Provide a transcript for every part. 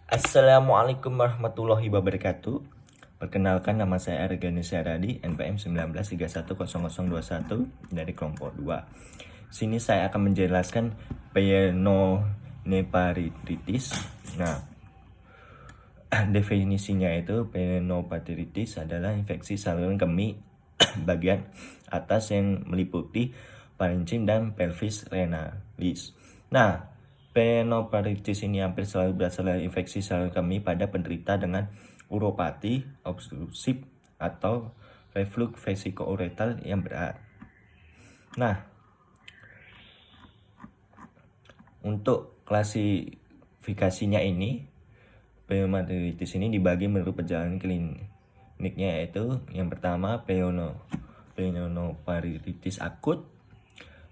Assalamualaikum warahmatullahi wabarakatuh. Perkenalkan, nama saya Argani Syaradi, NPM 19310021 dari kelompok 2. Sini saya akan menjelaskan pyenonephrititis. Nah, definisinya itu pyenophrititis adalah infeksi saluran kemih bagian atas yang meliputi parenchym dan pelvis renalis. Nah, pyenophrititis ini hampir selalu berasal dari infeksi saluran kemih pada penderita dengan uropati obstrusif atau reflux vesiko-uretal yang berat. Nah, untuk klasifikasinya ini, pyenophrititis ini dibagi menurut perjalanan kliniknya, yaitu yang pertama pyenophrititis akut,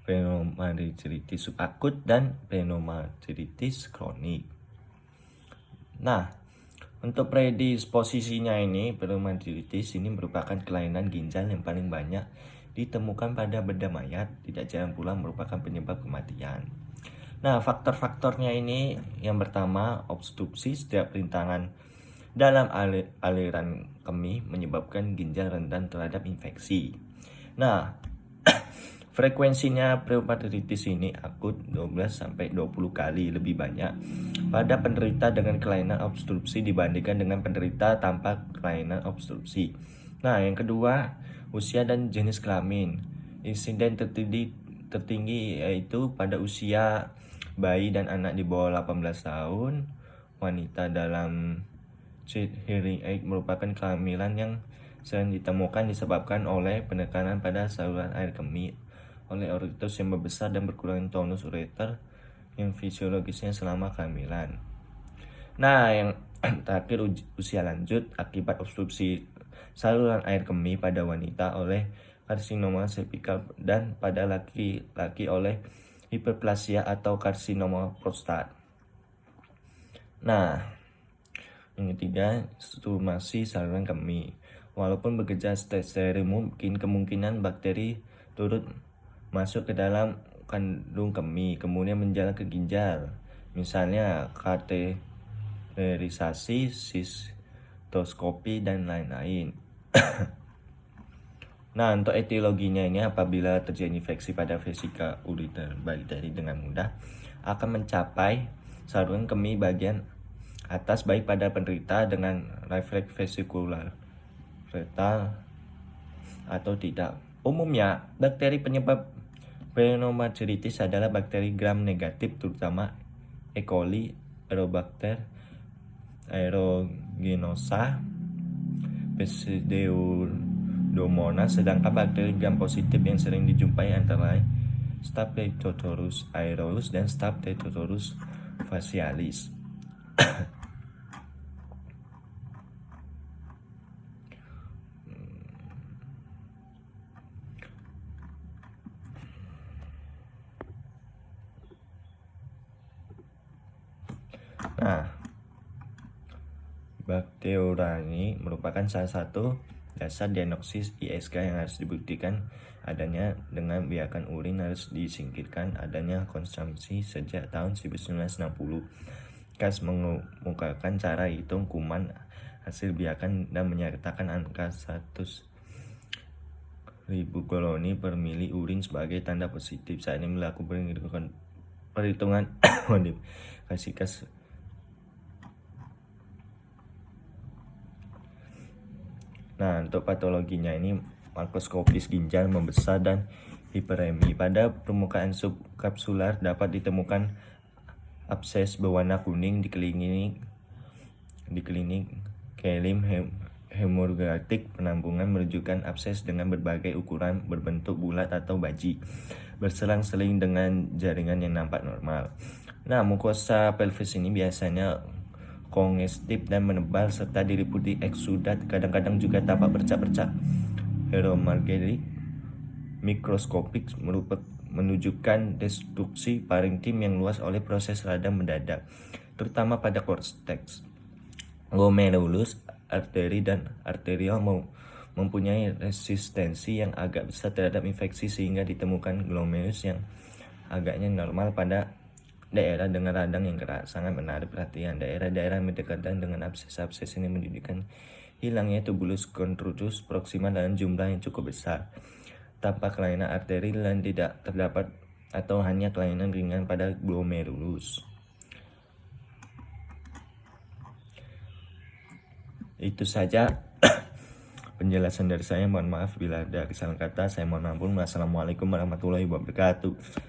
pyenophrititis subakut, dan pyenophrititis kronik. Nah, untuk predisposisinya ini, pyenophrititis ini merupakan kelainan ginjal yang paling banyak ditemukan pada benda mayat, tidak jarang pula merupakan penyebab kematian. Nah, faktor-faktornya ini yang pertama, obstruksi setiap rintangan dalam aliran kemih menyebabkan ginjal rentan terhadap infeksi. Nah, frekuensinya pyenophrititis ini akut 12-20 kali lebih banyak pada penderita dengan kelainan obstruksi dibandingkan dengan penderita tanpa kelainan obstruksi. Nah, yang kedua, usia dan jenis kelamin. Insiden tertinggi yaitu pada usia bayi dan anak di bawah 18 tahun. Wanita dalam hearing aid merupakan kehamilan yang sering ditemukan disebabkan oleh penekanan pada saluran air kemih oleh oritus yang membesar dan berkurang tonus ureter yang fisiologisnya selama kehamilan. Nah, yang terakhir, usia lanjut akibat obstruksi saluran air kemih pada wanita oleh karsinoma cervical dan pada laki-laki oleh hiperplasia atau karsinoma prostat. Nah, yang ketiga, stumasi saluran kemih. Walaupun bekerja steril, mungkin kemungkinan bakteri turut masuk ke dalam kandung kemih, kemudian menjalar ke ginjal. Misalnya kateterisasi, sistoskopi, dan lain-lain. Nah, untuk etiologinya ini, apabila terjadi infeksi pada vesika uriner bakteri dengan mudah akan mencapai saluran kemih bagian atas, baik pada penderita dengan refleks vesikular retal atau tidak. Umumnya, bakteri penyebab pyenophrititis adalah bakteri gram negatif, terutama E. coli, Aerobacter aeruginosa, Pseudomonas, sedangkan bakteri gram positif yang sering dijumpai antara lain Staphylococcus aureus dan Staphylococcus facialis. Nah, Bacteria ini merupakan salah satu dasar diagnosis ISK yang harus dibuktikan adanya dengan biarkan urin harus disingkirkan adanya konsumsi sejak tahun 1960. Kas mengemukakan cara hitung kuman hasil biarkan dan menyertakan angka 100.000 koloni per mili urin sebagai tanda positif. Saat ini melakukan perhitungan modifikasi kas. Nah, untuk patologinya ini makroskopis ginjal membesar dan hiperemi. Pada permukaan subkapsular dapat ditemukan abses berwarna kuning di klinik kelim hemorragic. Penampungan menunjukkan abses dengan berbagai ukuran berbentuk bulat atau baji, berselang-seling dengan jaringan yang nampak normal. Nah, mukosa pelvis ini biasanya kongestif dan menebal serta diliputi eksudat, kadang-kadang juga tampak bercak-bercak hemorragic mikroskopik menunjukkan destruksi parenkim yang luas oleh proses radang mendadak, terutama pada korteks glomerulus, arteri dan arterial mempunyai resistensi yang agak besar terhadap infeksi sehingga ditemukan glomerulus yang agaknya normal pada daerah dengan radang yang keras sangat menarik perhatian. Daerah-daerah yang berdekatan dengan abses-abses ini menjadikan hilangnya tubulus contrudus proximal dengan jumlah yang cukup besar. Tanpa kelainan arteri dan tidak terdapat atau hanya kelainan ringan pada glomerulus. Itu saja penjelasan dari saya. Mohon maaf bila ada kesalahan kata. Saya mohon ampun. Wassalamualaikum warahmatullahi wabarakatuh.